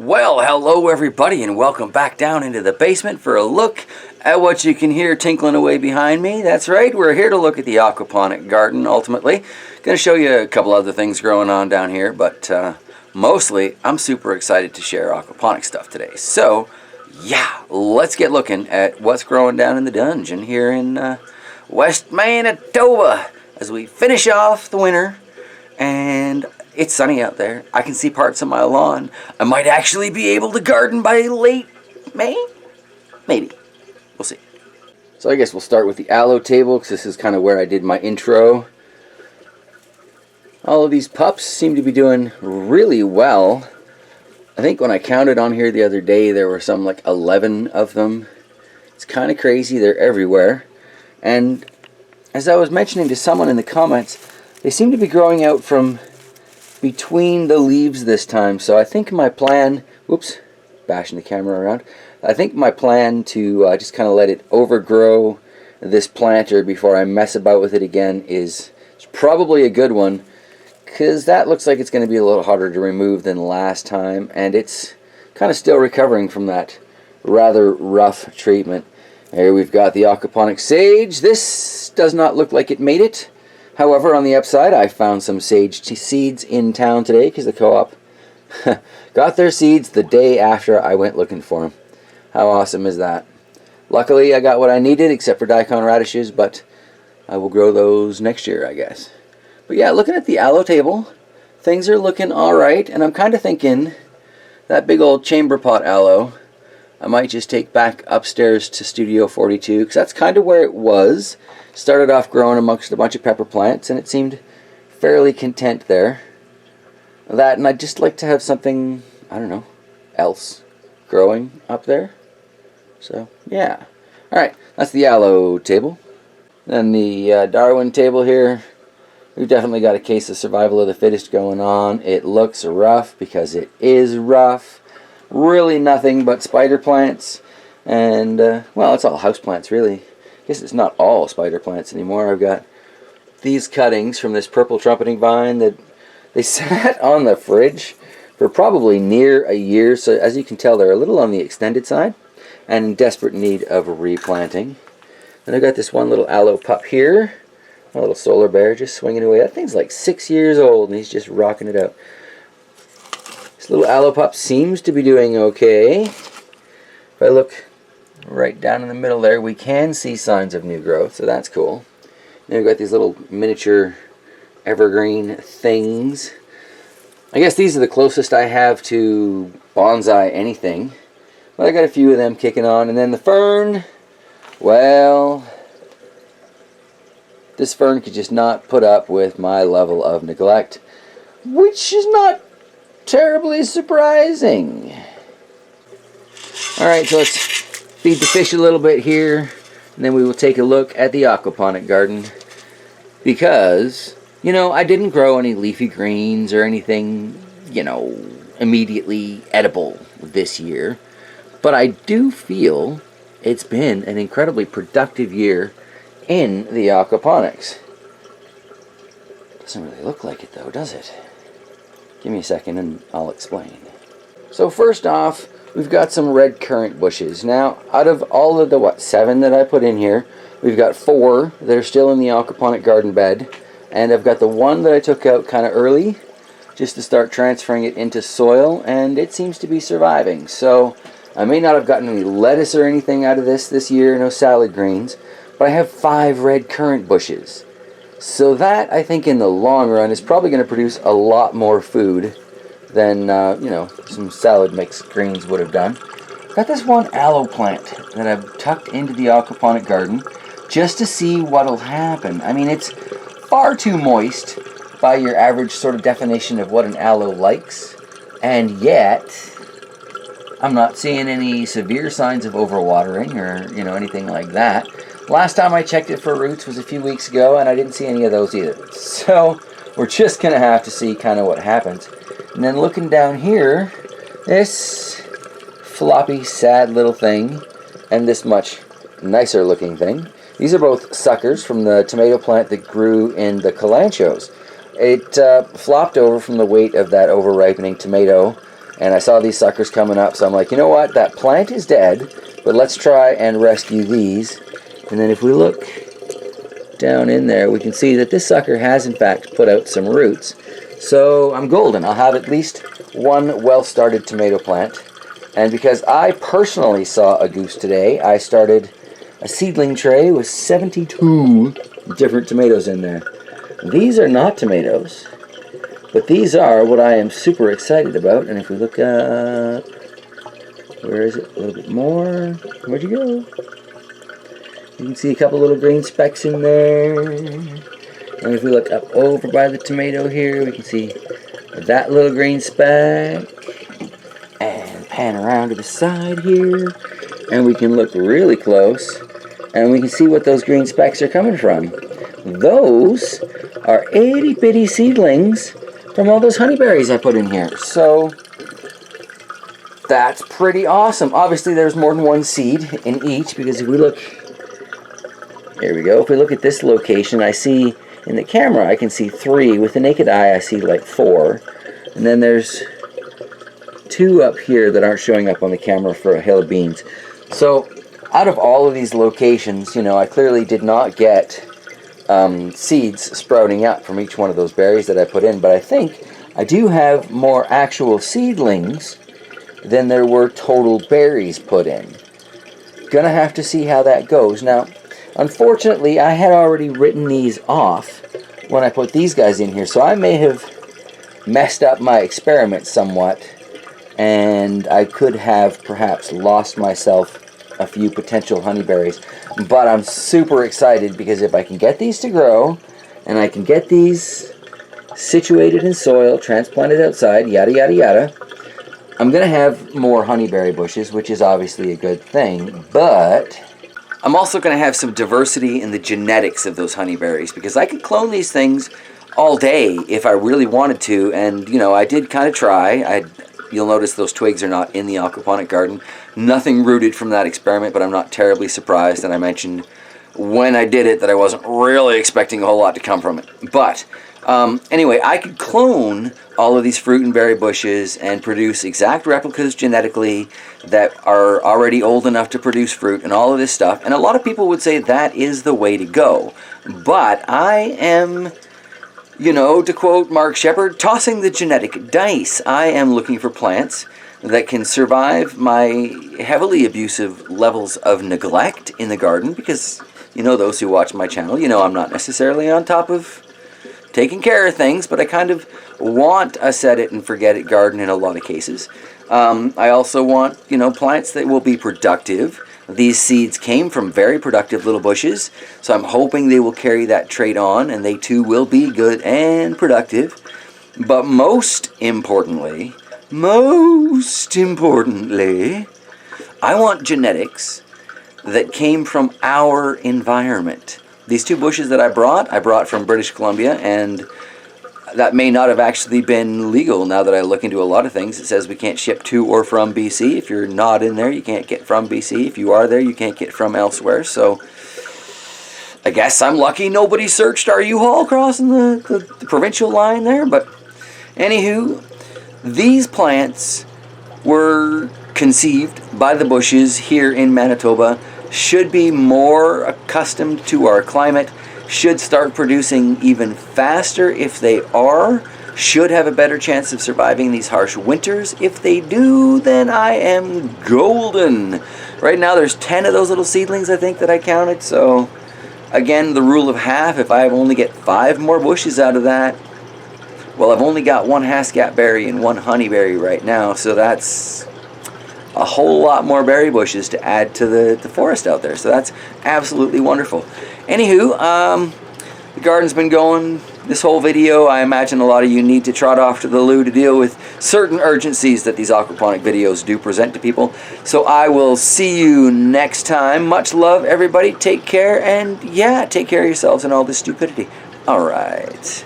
Well, hello everybody and welcome back down into the basement for a look at what you can hear tinkling away behind me. That's right, we're here to look at the aquaponic garden ultimately. Going to show you a couple other things growing on down here, but mostly I'm super excited to share aquaponic stuff today. So, yeah, let's get looking at what's growing down in the dungeon here in West Manitoba as we finish off the winter. And it's sunny out there. I can see parts of my lawn. I might actually be able to garden by late May? Maybe. We'll see. So I guess we'll start with the aloe table, because this is kind of where I did my intro. All of these pups seem to be doing really well. I think when I counted on here the other day, there were some like 11 of them. It's kind of crazy. They're everywhere. And as I was mentioning to someone in the comments, they seem to be growing out from between the leaves this time. So I think my plan, whoops, bashing the camera around. I think my plan to just kind of let it overgrow this planter before I mess about with it again is probably a good one, because that looks like it's going to be a little harder to remove than last time, and it's kind of still recovering from that rather rough treatment. Here we've got the aquaponic sage. This does not look like it made it. However, on the upside, I found some sage seeds in town today because the co-op got their seeds the day after I went looking for them. How awesome is that? Luckily, I got what I needed except for daikon radishes, but I will grow those next year, I guess. But yeah, looking at the aloe table, things are looking alright, and I'm kind of thinking that big old chamber pot aloe I might just take back upstairs to Studio 42, because that's kind of where it was. Started off growing amongst a bunch of pepper plants, and it seemed fairly content there. That, and I'd just like to have something, I don't know, else growing up there. So, yeah. Alright, that's the aloe table. Then the Darwin table here. We've definitely got a case of survival of the fittest going on. It looks rough because it is rough. Really nothing but spider plants, and well, it's all houseplants really. I guess it's not all spider plants anymore. I've got these cuttings from this purple trumpeting vine that they sat on the fridge for probably near a year, so as you can tell they're a little on the extended side and in desperate need of replanting. Then I've got this one little aloe pup here, a little solar bear just swinging away. That thing's like 6 years old and he's just rocking it out. This little aloe pup seems to be doing okay. If I look right down in the middle there, we can see signs of new growth, so that's cool. Then we've got these little miniature evergreen things. I guess these are the closest I have to bonsai anything. But I got a few of them kicking on. And then the fern, well, this fern could just not put up with my level of neglect, which is not terribly surprising. Alright, so let's feed the fish a little bit here, and then we will take a look at the aquaponic garden, because, you know, I didn't grow any leafy greens or anything, you know, immediately edible this year, but I do feel it's been an incredibly productive year in the aquaponics. Doesn't really look like it though, does it? Give me a second and I'll explain. So first off, we've got some red currant bushes. Now, out of all of the, 7 that I put in here, we've got 4 that are still in the aquaponic garden bed. And I've got the one that I took out kind of early, just to start transferring it into soil, and it seems to be surviving. So, I may not have gotten any lettuce or anything out of this year, no salad greens, but I have 5 red currant bushes. So that, I think, in the long run, is probably going to produce a lot more food than, you know, some salad mixed greens would have done. Got this one aloe plant that I've tucked into the aquaponic garden just to see what'll happen. I mean, it's far too moist by your average sort of definition of what an aloe likes, and yet I'm not seeing any severe signs of overwatering or, you know, anything like that. Last time I checked it for roots was a few weeks ago, and I didn't see any of those either. So we're just going to have to see kind of what happens. And then looking down here, this floppy, sad little thing, and this much nicer looking thing. These are both suckers from the tomato plant that grew in the calanchos. It flopped over from the weight of that over-ripening tomato, And I saw these suckers coming up, so I'm like, you know what, that plant is dead, but let's try and rescue these. And then if we look down in there, we can see that this sucker has in fact put out some roots. So I'm golden. I'll have at least one well-started tomato plant. And because I personally saw a goose today, I started a seedling tray with 72 different tomatoes in there. These are not tomatoes, but these are what I am super excited about. And if we look up, where is it? A little bit more. Where'd you go? You can see a couple little green specks in there. And if we look up over by the tomato here, we can see that little green speck. And pan around to the side here. And we can look really close. And we can see what those green specks are coming from. Those are itty bitty seedlings from all those honeyberries I put in here. So that's pretty awesome. Obviously there's more than one seed in each, because if we look, here we go, if we look at this location, I see in the camera I can see 3. With the naked eye I see like 4. And then there's 2 up here that aren't showing up on the camera for a hill of beans. So out of all of these locations, you know, I clearly did not get seeds sprouting up from each one of those berries that I put in, but I think I do have more actual seedlings than there were total berries put in. Gonna have to see how that goes. Now, unfortunately, I had already written these off when I put these guys in here, so I may have messed up my experiment somewhat, and I could have perhaps lost myself a few potential honeyberries. But I'm super excited, because if I can get these to grow, and I can get these situated in soil, transplanted outside, yada yada yada, I'm going to have more honeyberry bushes, which is obviously a good thing. But I'm also going to have some diversity in the genetics of those honeyberries, because I could clone these things all day if I really wanted to. And, you know, I did kind of try. You'll notice those twigs are not in the aquaponic garden. Nothing rooted from that experiment, but I'm not terribly surprised. And I mentioned when I did it that I wasn't really expecting a whole lot to come from it. But anyway, I could clone all of these fruit and berry bushes and produce exact replicas genetically that are already old enough to produce fruit and all of this stuff. And a lot of people would say that is the way to go. But I am, you know, to quote Mark Shepard, tossing the genetic dice. I am looking for plants that can survive my heavily abusive levels of neglect in the garden, because, you know, those who watch my channel, you know I'm not necessarily on top of taking care of things, but I kind of want a set it and forget it garden in a lot of cases. I also want, you know, plants that will be productive. These seeds came from very productive little bushes, so I'm hoping they will carry that trait on, and they too will be good and productive. But most importantly, I want genetics that came from our environment. These 2 bushes that I brought from British Columbia, and that may not have actually been legal. Now that I look into a lot of things, it says we can't ship to or from BC. If you're not in there, you can't get from BC. If you are there, you can't get from elsewhere. So I guess I'm lucky nobody searched our U-Haul crossing the provincial line there. But anywho, these plants were conceived by the bushes here in Manitoba, should be more accustomed to our climate, should start producing even faster if they are, should have a better chance of surviving these harsh winters. If they do, then I am golden. Right now there's 10 of those little seedlings I think that I counted, so again, the rule of half, if I only get 5 more bushes out of that, well, I've only got 1 Haskap berry and 1 honeyberry right now, so that's a whole lot more berry bushes to add to the forest out there. So that's absolutely wonderful. Anywho, the garden's been going this whole video. I imagine a lot of you need to trot off to the loo to deal with certain urgencies that these aquaponic videos do present to people. So I will see you next time. Much love, everybody. Take care, and yeah, take care of yourselves and all this stupidity. All right.